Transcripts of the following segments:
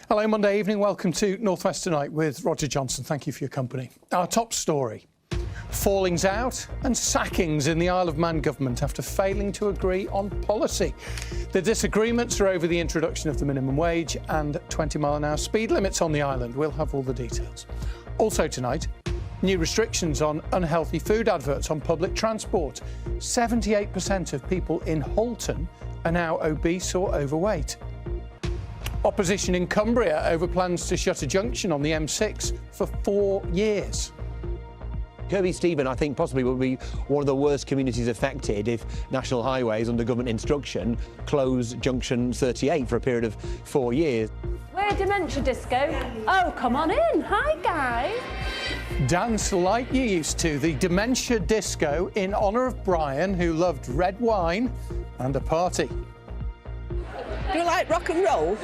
Hello, Monday evening. Welcome to North West Tonight with Roger Johnson. Thank you for your company. Our top story: fallings out and sackings in the Isle of Man government after failing to agree on policy. The disagreements are over the introduction of the minimum wage and 20-mile-an-hour speed limits on the island. We'll have all the details. Also tonight, new restrictions on unhealthy food adverts on public transport. 78% of people in Halton are now obese or overweight. Opposition in Cumbria over plans to shut a junction on the M6 for 4 years. Kirby Stephen, I think, possibly will be one of the worst communities affected if National Highways, under government instruction, close junction 38 for a period of 4 years. We're a Dementia disco. Oh, come on in. Hi, guys. Dance like you used to, the Dementia disco in honour of Brian, who loved red wine and a party. Do you like rock and roll?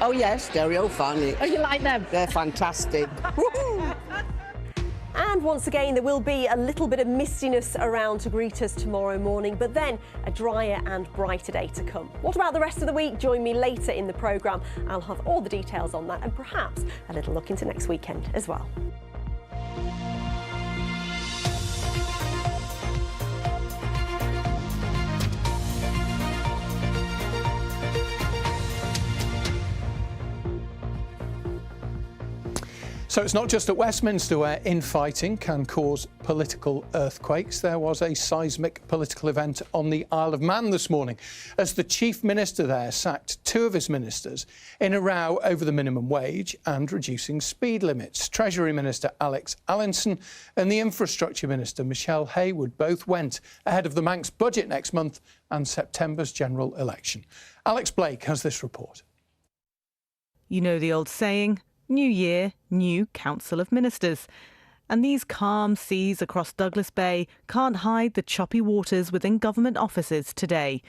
Oh yes, stereo funny. Oh, you like them? They're fantastic. And once again, there will be a little bit of mistiness around to greet us tomorrow morning, but then a drier and brighter day to come. What about the rest of the week? Join me later in the programme. I'll have all the details on that and perhaps a little look into next weekend as well. So it's not just at Westminster where infighting can cause political earthquakes. There was a seismic political event on the Isle of Man this morning as the Chief Minister there sacked 2 of his ministers in a row over the minimum wage and reducing speed limits. Treasury Minister Alex Allinson and the Infrastructure Minister Michelle Haywood both went ahead of the Manx budget next month and September's general election. Alex Blake has this report. You know the old saying, new year, new Council of Ministers. And these calm seas across Douglas Bay can't hide the choppy waters within government offices today.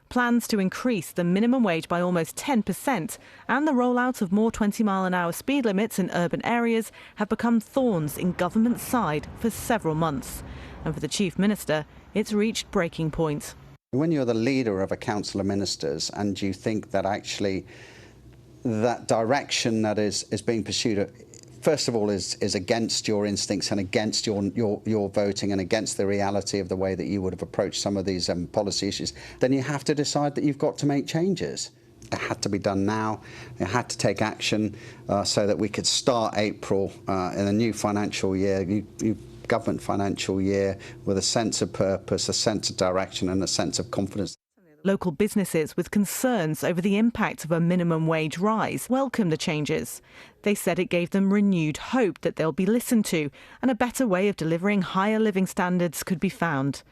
Plans to increase the minimum wage by almost 10% and the rollout of more 20-mile-an-hour speed limits in urban areas have become thorns in government's side for several months. And for the Chief Minister, it's reached breaking point. When you're the leader of a Council of Ministers and you think that actually that direction that is being pursued, first of all, is against your instincts and against your voting and against the reality of the way that you would have approached some of these policy issues, then you have to decide that you've got to make changes. It had to be done now. It had to take action so that we could start April in a new financial year, new government financial year, with a sense of purpose, a sense of direction and a sense of confidence. Local businesses with concerns over the impact of a minimum wage rise welcome the changes. They said it gave them renewed hope that they'll be listened to and a better way of delivering higher living standards could be found.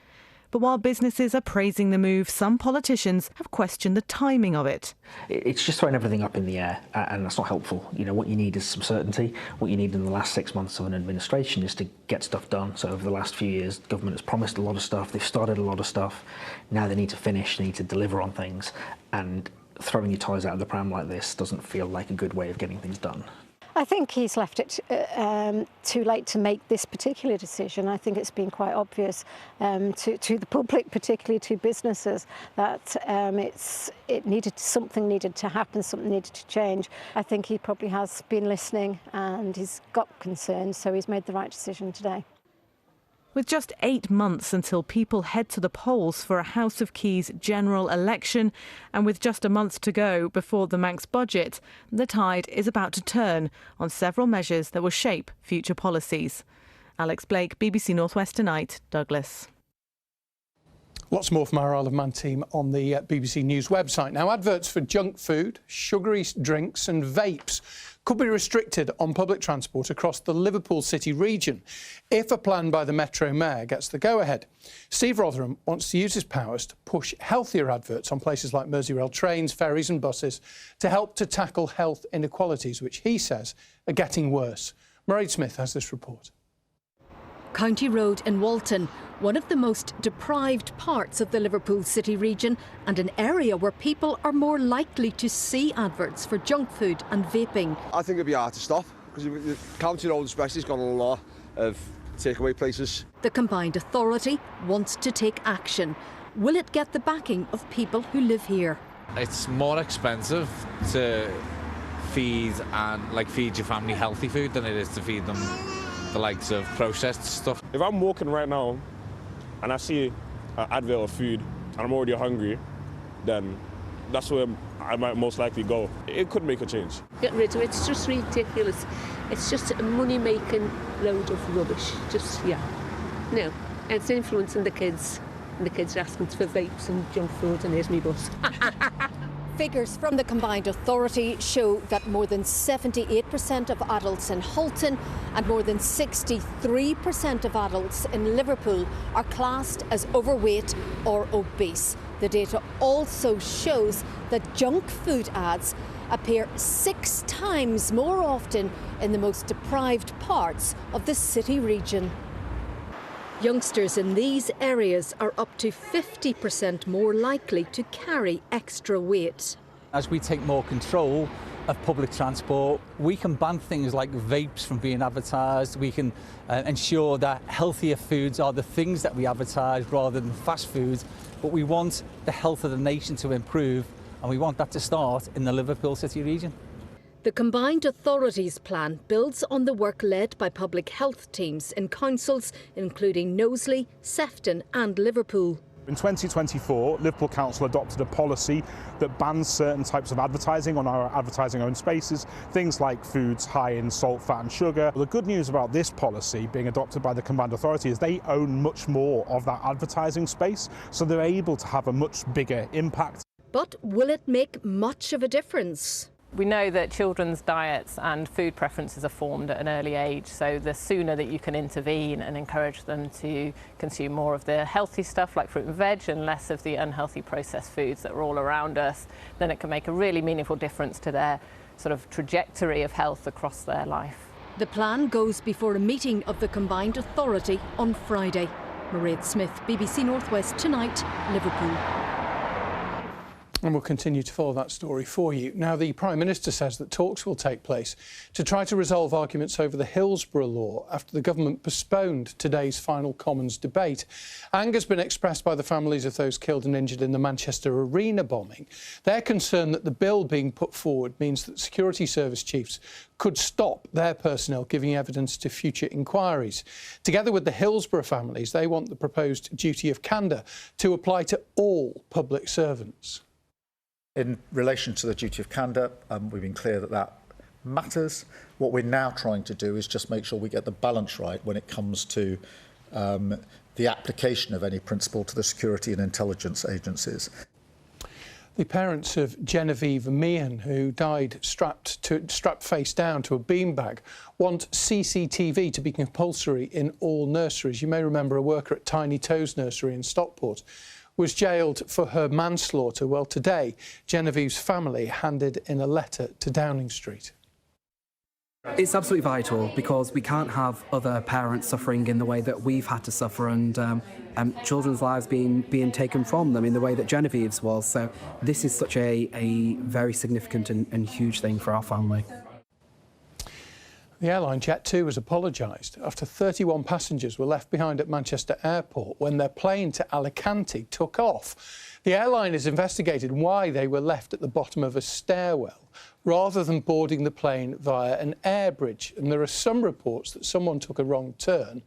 But while businesses are praising the move, some politicians have questioned the timing of it. It's just throwing everything up in the air, and that's not helpful. You know, what you need is some certainty. What you need in the last 6 months of an administration is to get stuff done. So over the last few years, government has promised a lot of stuff. They've started a lot of stuff. Now they need to finish, they need to deliver on things. And throwing your toys out of the pram like this doesn't feel like a good way of getting things done. I think he's left it too late to make this particular decision. I think it's been quite obvious to the public, particularly to businesses, that something needed to happen, something needed to change. I think he probably has been listening and he's got concerns, so he's made the right decision today. With just 8 months until people head to the polls for a House of Keys general election, and with just a month to go before the Manx budget, the tide is about to turn on several measures that will shape future policies. Alex Blake, BBC North West Tonight, Douglas. Lots more from our Isle of Man team on the BBC News website. Now, adverts for junk food, sugary drinks and vapes could be restricted on public transport across the Liverpool City region if a plan by the Metro Mayor gets the go-ahead. Steve Rotherham wants to use his powers to push healthier adverts on places like Merseyrail trains, ferries and buses to help to tackle health inequalities, which he says are getting worse. Mairead Smith has this report. County Road in Walton, one of the most deprived parts of the Liverpool City region and an area where people are more likely to see adverts for junk food and vaping. I think it'd be hard to stop because the County Road especially has got a lot of takeaway places. The combined authority wants to take action. Will it get the backing of people who live here? It's more expensive to feed your family healthy food than it is to feed them the likes of processed stuff. If I'm walking right now and I see an advert of food and I'm already hungry, then that's where I might most likely go. It could make a change. Get rid of it. It's just ridiculous. It's just a money-making load of rubbish. Just, yeah. No, it's influencing the kids. And the kids are asking for vapes and junk food, and here's me bus. Figures from the combined authority show that more than 78% of adults in Halton and more than 63% of adults in Liverpool are classed as overweight or obese. The data also shows that junk food ads appear 6 times more often in the most deprived parts of the city region. Youngsters in these areas are up to 50% more likely to carry extra weight. As we take more control of public transport, we can ban things like vapes from being advertised. We can ensure that healthier foods are the things that we advertise rather than fast foods. But we want the health of the nation to improve, and we want that to start in the Liverpool City region. The combined authorities plan builds on the work led by public health teams in councils including Knowsley, Sefton and Liverpool. In 2024, Liverpool Council adopted a policy that bans certain types of advertising on our advertising-owned spaces, things like foods high in salt, fat and sugar. The good news about this policy being adopted by the combined authority is they own much more of that advertising space, so they're able to have a much bigger impact. But will it make much of a difference? We know that children's diets and food preferences are formed at an early age, so the sooner that you can intervene and encourage them to consume more of the healthy stuff like fruit and veg and less of the unhealthy processed foods that are all around us, then it can make a really meaningful difference to their sort of trajectory of health across their life. The plan goes before a meeting of the combined authority on Friday. Mairead Smith, BBC Northwest Tonight, Liverpool. And we'll continue to follow that story for you. Now, the Prime Minister says that talks will take place to try to resolve arguments over the Hillsborough law after the government postponed today's final Commons debate. Anger's been expressed by the families of those killed and injured in the Manchester Arena bombing. They're concerned that the bill being put forward means that security service chiefs could stop their personnel giving evidence to future inquiries. Together with the Hillsborough families, they want the proposed duty of candour to apply to all public servants. In relation to the duty of candour, we've been clear that that matters. What we're now trying to do is just make sure we get the balance right when it comes to the application of any principle to the security and intelligence agencies. The parents of Genevieve Meehan, who died strapped face down to a beanbag, want CCTV to be compulsory in all nurseries. You may remember a worker at Tiny Toes Nursery in Stockport was jailed for her manslaughter. Well, today, Genevieve's family handed in a letter to Downing Street. It's absolutely vital because we can't have other parents suffering in the way that we've had to suffer and children's lives being taken from them in the way that Genevieve's was. So this is such a very significant and huge thing for our family. The airline Jet2 has apologised after 31 passengers were left behind at Manchester Airport when their plane to Alicante took off. The airline has investigated why they were left at the bottom of a stairwell rather than boarding the plane via an air bridge. And there are some reports that someone took a wrong turn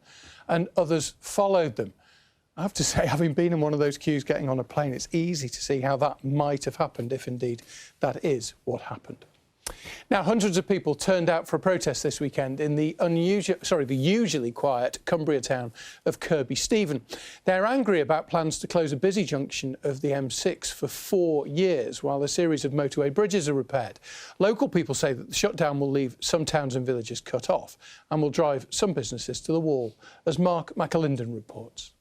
and others followed them. I have to say, having been in one of those queues getting on a plane, it's easy to see how that might have happened if indeed that is what happened. Now, hundreds of people turned out for a protest this weekend in the usually quiet Cumbria town of Kirkby Stephen. They're angry about plans to close a busy junction of the M6 for 4 years while a series of motorway bridges are repaired. Local people say that the shutdown will leave some towns and villages cut off and will drive some businesses to the wall, as Mark McAlinden reports.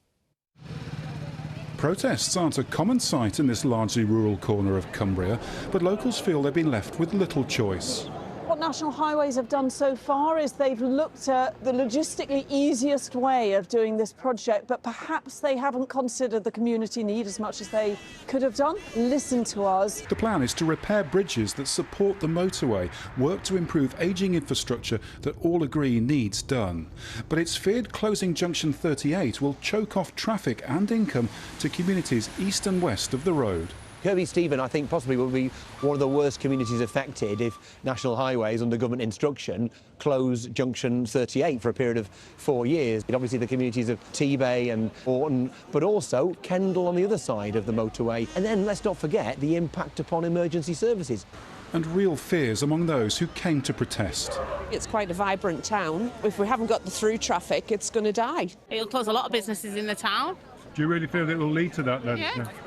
Protests aren't a common sight in this largely rural corner of Cumbria, but locals feel they've been left with little choice. What National Highways have done so far is they've looked at the logistically easiest way of doing this project, but perhaps they haven't considered the community need as much as they could have done. Listen to us. The plan is to repair bridges that support the motorway, work to improve ageing infrastructure that all agree needs done. But it's feared closing junction 38 will choke off traffic and income to communities east and west of the road. Kirkby Stephen, I think, possibly will be one of the worst communities affected if National Highways, under government instruction, close junction 38 for a period of 4 years. Obviously, the communities of T-Bay and Orton, but also Kendal on the other side of the motorway. And then let's not forget the impact upon emergency services. And real fears among those who came to protest. It's quite a vibrant town. If we haven't got the through traffic, it's going to die. It'll close a lot of businesses in the town. Do you really feel that it will lead to that then?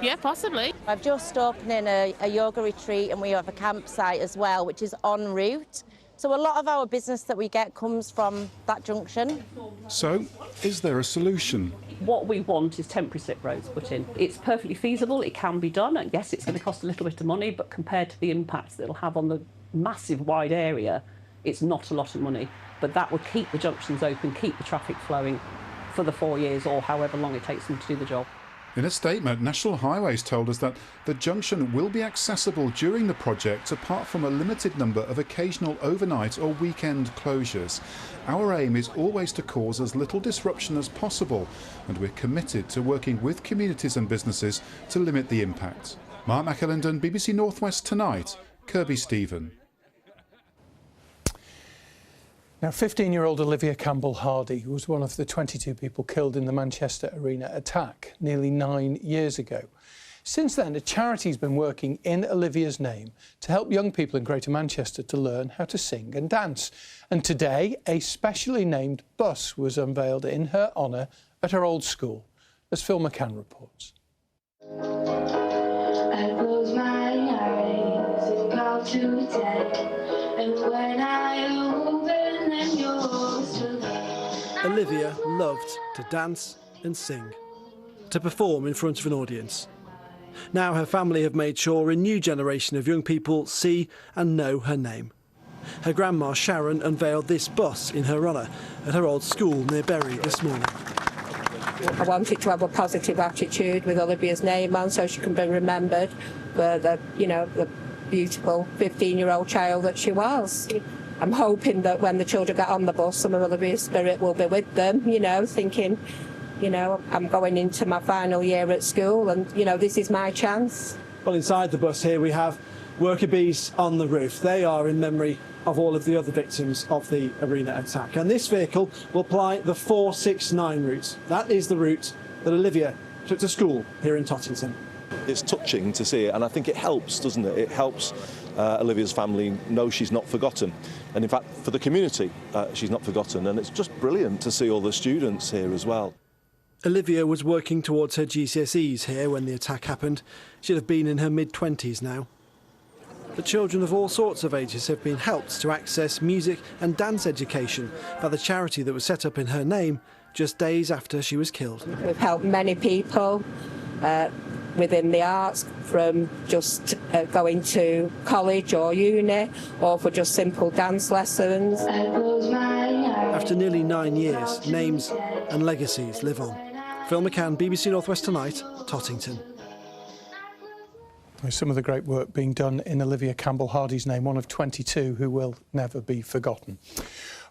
Yeah, possibly. I've just opening a yoga retreat, and we have a campsite as well, which is en route. So a lot of our business that we get comes from that junction. So, is there a solution? What we want is temporary slip roads put in. It's perfectly feasible, it can be done. And yes, it's going to cost a little bit of money, but compared to the impact that it'll have on the massive wide area, it's not a lot of money. But that would keep the junctions open, keep the traffic flowing for the 4 years or however long it takes them to do the job. In a statement, National Highways told us that the junction will be accessible during the project, apart from a limited number of occasional overnight or weekend closures. Our aim is always to cause as little disruption as possible, and we're committed to working with communities and businesses to limit the impact. Mark McAlinden, BBC North West Tonight, Kirkby Stephen. Now, 15-year-old Olivia Campbell-Hardy was one of the 22 people killed in the Manchester Arena attack nearly 9 years ago. Since then, a charity's been working in Olivia's name to help young people in Greater Manchester to learn how to sing and dance. And today, a specially named bus was unveiled in her honour at her old school, as Phil McCann reports. I close my eyes and call to day, and when I open them, you're still there. Olivia loved to dance and sing, to perform in front of an audience. Now her family have made sure a new generation of young people see and know her name. Her grandma Sharon unveiled this bus in her honour at her old school near Bury this morning. I wanted to have a positive attitude with Olivia's name on so she can be remembered for the beautiful 15-year-old child that she was. I'm hoping that when the children get on the bus, some of Olivia's spirit will be with them, thinking, I'm going into my final year at school and, this is my chance. Well, inside the bus here we have worker bees on the roof. They are in memory of all of the other victims of the arena attack. And this vehicle will ply the 469 route. That is the route that Olivia took to school here in Tottington. It's touching to see it, and I think it helps, doesn't it? It helps Olivia's family know she's not forgotten. And in fact, for the community, she's not forgotten. And it's just brilliant to see all the students here as well. Olivia was working towards her GCSEs here when the attack happened. She'd have been in her mid-20s now. But children of all sorts of ages have been helped to access music and dance education by the charity that was set up in her name just days after she was killed. We've helped many people within the arts, from just going to college or uni, or for just simple dance lessons. After nearly 9 years, names and legacies live on. Phil McCann, BBC North West Tonight, Tottington. There's some of the great work being done in Olivia Campbell-Hardy's name, one of 22 who will never be forgotten.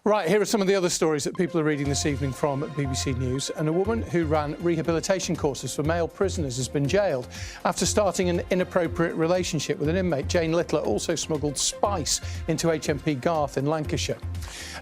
Right, here are some of the other stories that people are reading this evening from BBC News. And a woman who ran rehabilitation courses for male prisoners has been jailed after starting an inappropriate relationship with an inmate. Jane Littler also smuggled spice into HMP Garth in Lancashire.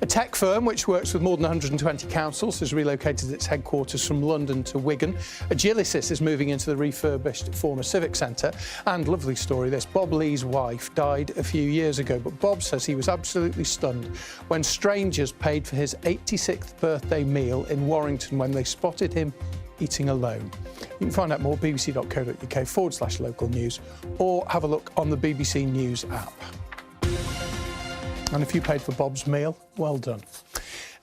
A tech firm which works with more than 120 councils has relocated its headquarters from London to Wigan. Agilicis is moving into the refurbished former Civic Centre. And lovely story this, Bob Lee's wife died a few years ago, but Bob says he was absolutely stunned when strangers paid for his 86th birthday meal in Warrington when they spotted him eating alone. You can find out more bbc.co.uk/local news or have a look on the BBC News app. And if you paid for Bob's meal, well done.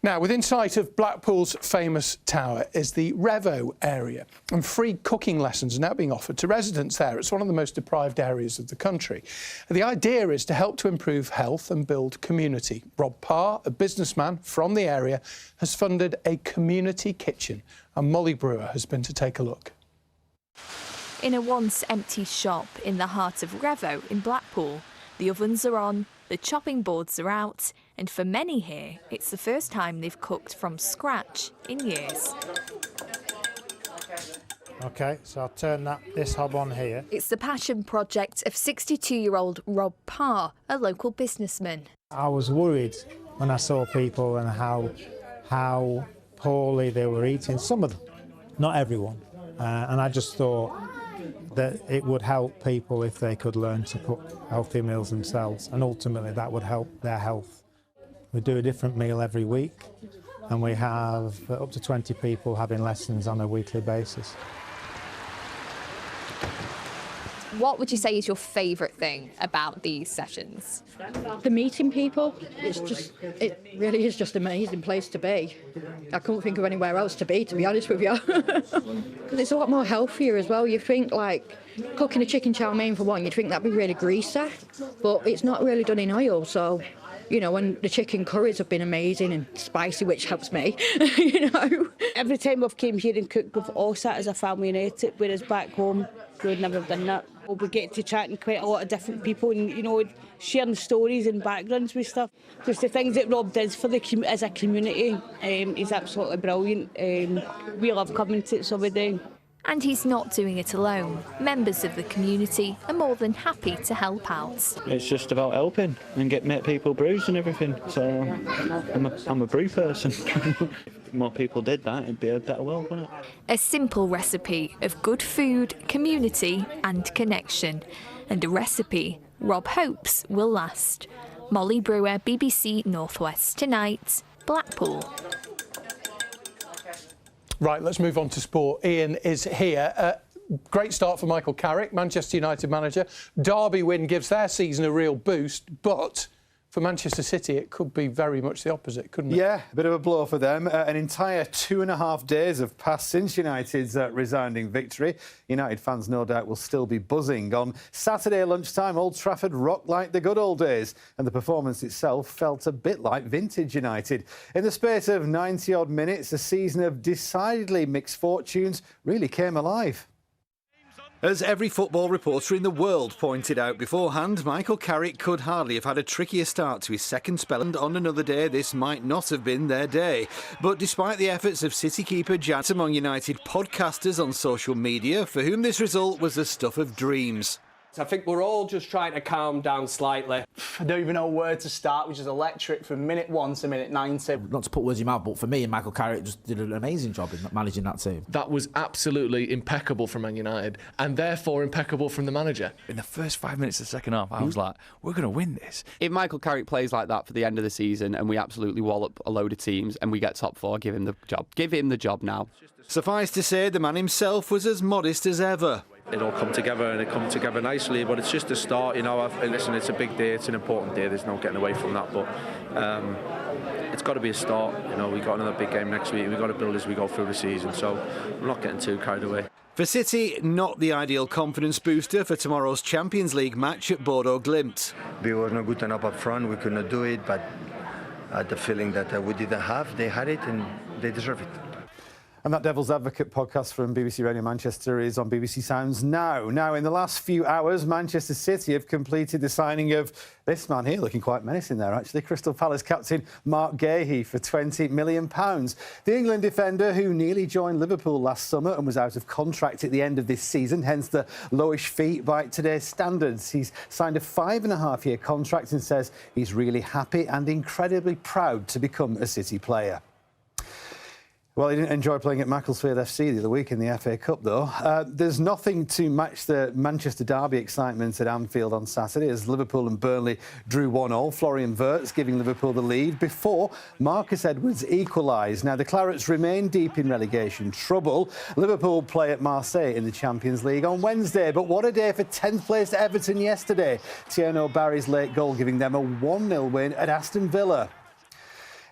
Now, within sight of Blackpool's famous tower is the Revo area, and free cooking lessons are now being offered to residents there. It's one of the most deprived areas of the country. The idea is to help to improve health and build community. Rob Parr, a businessman from the area, has funded a community kitchen, and Molly Brewer has been to take a look. In a once empty shop in the heart of Revo in Blackpool, the ovens are on, the chopping boards are out, and for many here, it's the first time they've cooked from scratch in years. OK, so I'll turn this hob on here. It's the passion project of 62-year-old Rob Parr, a local businessman. I was worried when I saw people and how poorly they were eating. Some of them, not everyone. And I just thought that it would help people if they could learn to cook healthy meals themselves, and ultimately that would help their health. We do a different meal every week, and we have up to 20 people having lessons on a weekly basis. What would you say is your favourite thing about these sessions? The meeting people. It really is just an amazing place to be. I couldn't think of anywhere else to be honest with you. Because it's a lot more healthier as well. You think like cooking a chicken chow mein for one, you'd think that'd be really greasy, but it's not really done in oil, so you know, and the chicken curries have been amazing and spicy, which helps me, you know. Every time we've came here and cooked, we've all sat as a family and ate it, whereas back home, we would never have done that. We get to chatting quite a lot of different people and, you know, sharing stories and backgrounds with stuff. Just the things that Rob does for the as a community, he's absolutely brilliant. We love coming to it, so we do. And he's not doing it alone. Members of the community are more than happy to help out. It's just about helping and getting people brews and everything. So I'm a brew person. If more people did that, it'd be a better world, wouldn't it? A simple recipe of good food, community and connection. And a recipe Rob hopes will last. Molly Brewer, BBC North West Tonight, Blackpool. Right, let's move on to sport. Ian is here. Great start for Michael Carrick, Manchester United manager. Derby win gives their season a real boost, but for Manchester City, it could be very much the opposite, couldn't it? Yeah, a bit of a blow for them. An entire 2.5 days have passed since United's resounding victory. United fans, no doubt, will still be buzzing. On Saturday lunchtime, Old Trafford rocked like the good old days, and the performance itself felt a bit like vintage United. In the space of 90-odd minutes, a season of decidedly mixed fortunes really came alive. As every football reporter in the world pointed out beforehand, Michael Carrick could hardly have had a trickier start to his second spell, and on another day this might not have been their day. But despite the efforts of City keeper Jan among United podcasters on social media, for whom this result was the stuff of dreams. I think we're all just trying to calm down slightly. I don't even know where to start, which is electric from minute 1 to minute 90. Not to put words in your mouth, but for me, Michael Carrick just did an amazing job in managing that team. That was absolutely impeccable from Man United, and therefore impeccable from the manager. In the first 5 minutes of the second half, I was like, we're going to win this. If Michael Carrick plays like that for the end of the season and we absolutely wallop a load of teams and we get top 4, give him the job. Give him the job now. Suffice to say, the man himself was as modest as ever. It all come together and it come together nicely, but it's just a start, you know. Listen, it's a big day, it's an important day, there's no getting away from that, but it's got to be a start, you know. We've got another big game next week, we've got to build as we go through the season, so we're not getting too carried away. For City, not the ideal confidence booster for tomorrow's Champions League match at Bodo Glimt. We were not good enough up front, we could not do it, but I had the feeling that we didn't have, they had it and they deserve it. And that Devil's Advocate podcast from BBC Radio Manchester is on BBC Sounds now. Now, in the last few hours, Manchester City have completed the signing of this man here, looking quite menacing there, actually, Crystal Palace captain Mark Gahey for £20 million. The England defender, who nearly joined Liverpool last summer and was out of contract at the end of this season, hence the lowish fee by today's standards. He's signed a 5.5-year contract and says he's really happy and incredibly proud to become a City player. Well, he didn't enjoy playing at Macclesfield FC the other week in the FA Cup, though. There's nothing to match the Manchester derby excitement at Anfield on Saturday as Liverpool and Burnley drew 1-1. Florian Wirtz giving Liverpool the lead before Marcus Edwards equalised. Now, the Clarets remain deep in relegation trouble. Liverpool play at Marseille in the Champions League on Wednesday. But what a day for 10th place Everton yesterday. Tierno Barry's late goal giving them a 1-0 win at Aston Villa.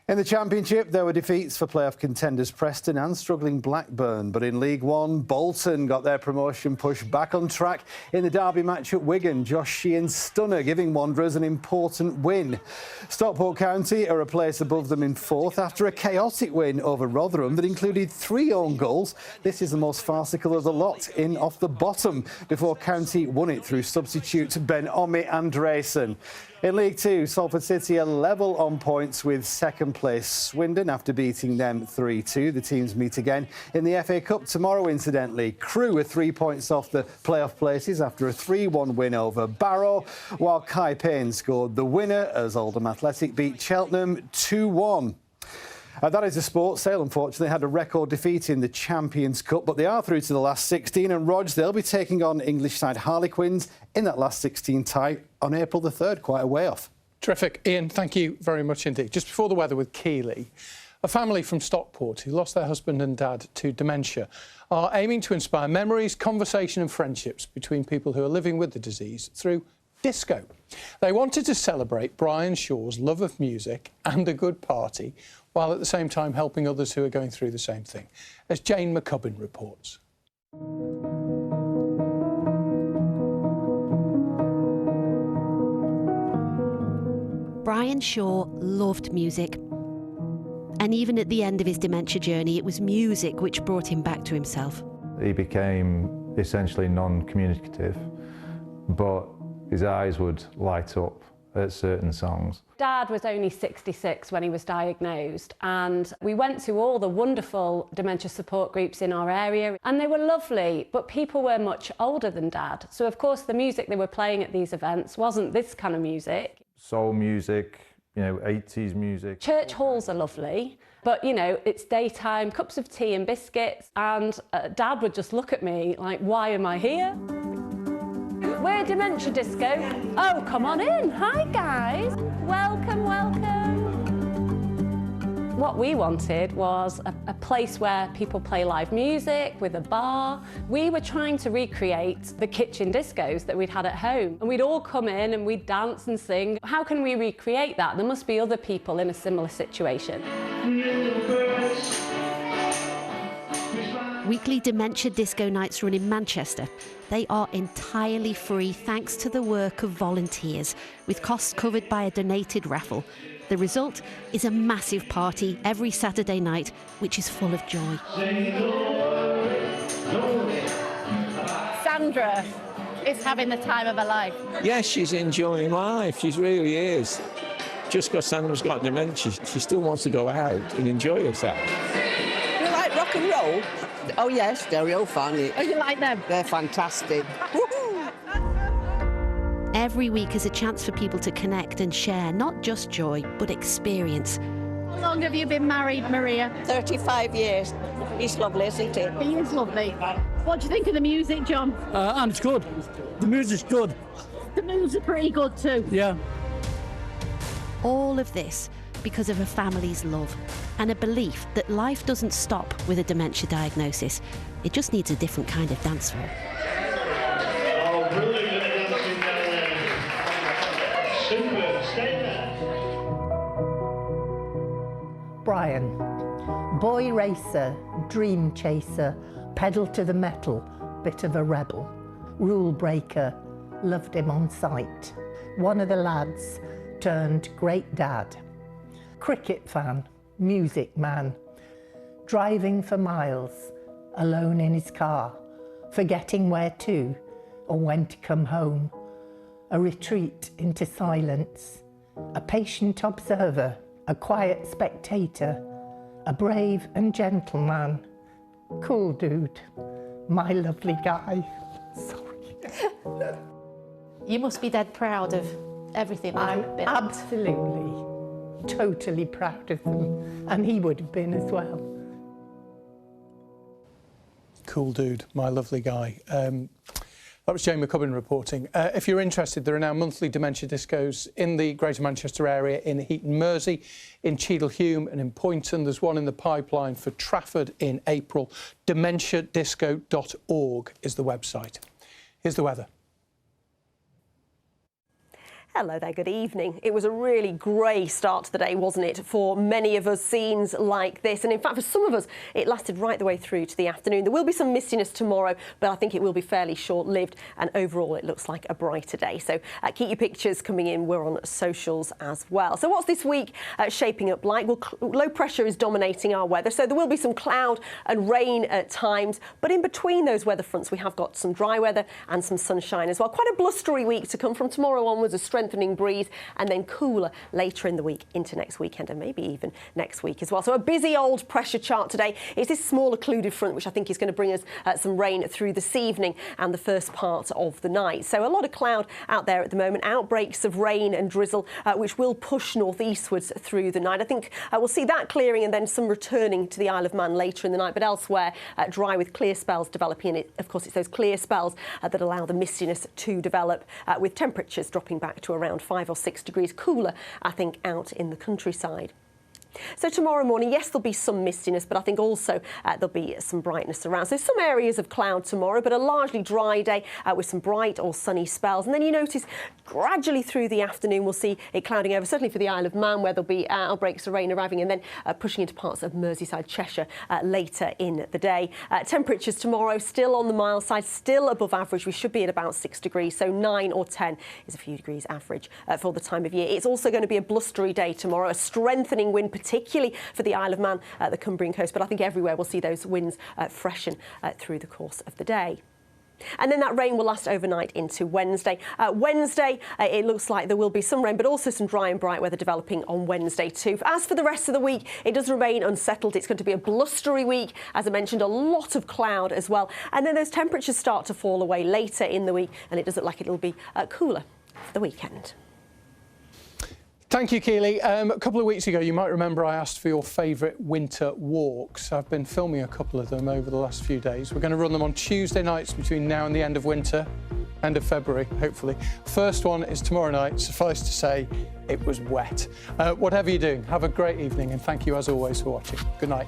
In the Championship, there were defeats for playoff contenders Preston and struggling Blackburn. But in League One, Bolton got their promotion push back on track in the derby match at Wigan. Josh Sheehan's stunner giving Wanderers an important win. Stockport County are a place above them in 4th after a chaotic win over Rotherham that included 3 own goals. This is the most farcical of the lot, in off the bottom, before County won it through substitute Ben Omi Andresen. In League Two, Salford City are level on points with second place Swindon after beating them 3-2. The teams meet again in the FA Cup tomorrow, incidentally. Crewe are 3 points off the playoff places after a 3-1 win over Barrow, while Kai Payne scored the winner as Oldham Athletic beat Cheltenham 2-1. That is the sport. Sale, unfortunately, had a record defeat in the Champions Cup, but they are through to the last 16, and Rog, they'll be taking on English side Harlequins in that last 16 tie on April the 3rd, quite a way off. Terrific. Ian, thank you very much indeed. Just before the weather with Keighley, a family from Stockport who lost their husband and dad to dementia are aiming to inspire memories, conversation and friendships between people who are living with the disease through disco. They wanted to celebrate Brian Shaw's love of music and a good party, while at the same time helping others who are going through the same thing, as Jane McCubbin reports. Brian Shaw loved music. And even at the end of his dementia journey, it was music which brought him back to himself. He became essentially non-communicative, but his eyes would light up at certain songs. Dad was only 66 when he was diagnosed, and we went to all the wonderful dementia support groups in our area, and they were lovely, but people were much older than Dad. So of course the music they were playing at these events wasn't this kind of music. Soul music, you know, 80s music. Church halls are lovely, but you know, it's daytime, cups of tea and biscuits, and Dad would just look at me like, why am I here? We're Dementia Disco. Oh, come on in. Hi, guys. Welcome, welcome. What we wanted was a place where people play live music with a bar. We were trying to recreate the kitchen discos that we'd had at home. And we'd all come in and we'd dance and sing. How can we recreate that? There must be other people in a similar situation. Weekly dementia disco nights run in Manchester. They are entirely free thanks to the work of volunteers, with costs covered by a donated raffle. The result is a massive party every Saturday night, which is full of joy. Sandra is having the time of her life. Yes, she's enjoying life. She really is. Just because Sandra's got dementia, she still wants to go out and enjoy herself. You like rock and roll? Oh yes, they're real funny. Oh, you like them? They're fantastic. Every week is a chance for people to connect and share not just joy, but experience. How long have you been married, Maria? 35 years. He's lovely, isn't he? He is lovely. What do you think of the music, John? And it's good. The music's good. The moves are pretty good too. Yeah. All of this because of a family's love and a belief that life doesn't stop with a dementia diagnosis. It just needs a different kind of dance floor. Brian, boy racer, dream chaser, pedal to the metal, bit of a rebel, rule breaker, loved him on sight. One of the lads turned great dad. Cricket fan, music man, driving for miles, alone in his car, forgetting where to or when to come home. A retreat into silence, a patient observer, a quiet spectator, a brave and gentle man. Cool dude, my lovely guy. Sorry. You must be dead proud of everything that I'm you've been. absolutely, totally proud of them, and he would have been as well. Cool dude, my lovely guy. That was Jane McCubbin reporting. If you're interested, there are now monthly dementia discos in the Greater Manchester area, in Heaton Mersey, in Cheadlehume and in Poynton. There's one in the pipeline for Trafford in April. dementiadisco.org is the website. Here's the weather. Hello there, good evening. It was a really grey start to the day, wasn't it, for many of us, scenes like this. And in fact, for some of us, it lasted right the way through to the afternoon. There will be some mistiness tomorrow, but I think it will be fairly short-lived. And overall, it looks like a brighter day. So keep your pictures coming in. We're on socials as well. So what's this week shaping up like? Well, low pressure is dominating our weather. So there will be some cloud and rain at times. But in between those weather fronts, we have got some dry weather and some sunshine as well. Quite a blustery week to come from tomorrow onwards. A straight strengthening breeze, and then cooler later in the week into next weekend and maybe even next week as well. So a busy old pressure chart today. It's this small occluded front which I think is going to bring us some rain through this evening and the first part of the night. So a lot of cloud out there at the moment, outbreaks of rain and drizzle which will push northeastwards through the night. I think we'll see that clearing and then some returning to the Isle of Man later in the night, but elsewhere dry with clear spells developing. And of course, it's those clear spells that allow the mistiness to develop with temperatures dropping back to around 5 or 6 degrees cooler, I think, out in the countryside. So tomorrow morning, yes, there'll be some mistiness, but I think also there'll be some brightness around. So some areas of cloud tomorrow, but a largely dry day with some bright or sunny spells. And then you notice gradually through the afternoon, we'll see it clouding over, certainly for the Isle of Man, where there'll be outbreaks of rain arriving and then pushing into parts of Merseyside, Cheshire later in the day. Temperatures tomorrow still on the mild side, still above average. We should be at about 6 degrees, so 9 or 10 is a few degrees average for the time of year. It's also going to be a blustery day tomorrow, a strengthening wind, particularly for the Isle of Man, the Cumbrian coast, but I think everywhere we'll see those winds freshen through the course of the day. And then that rain will last overnight into Wednesday. Wednesday, it looks like there will be some rain, but also some dry and bright weather developing on Wednesday too. As for the rest of the week, it does remain unsettled. It's going to be a blustery week. As I mentioned, a lot of cloud as well. And then those temperatures start to fall away later in the week, and it does look like it'll be cooler for the weekend. Thank you, Keely. A couple of weeks ago, you might remember I asked for your favourite winter walks. I've been filming a couple of them over the last few days. We're going to run them on Tuesday nights between now and the end of winter, end of February, hopefully. First one is tomorrow night. Suffice to say, it was wet. Whatever you're doing, have a great evening, and thank you as always for watching. Good night.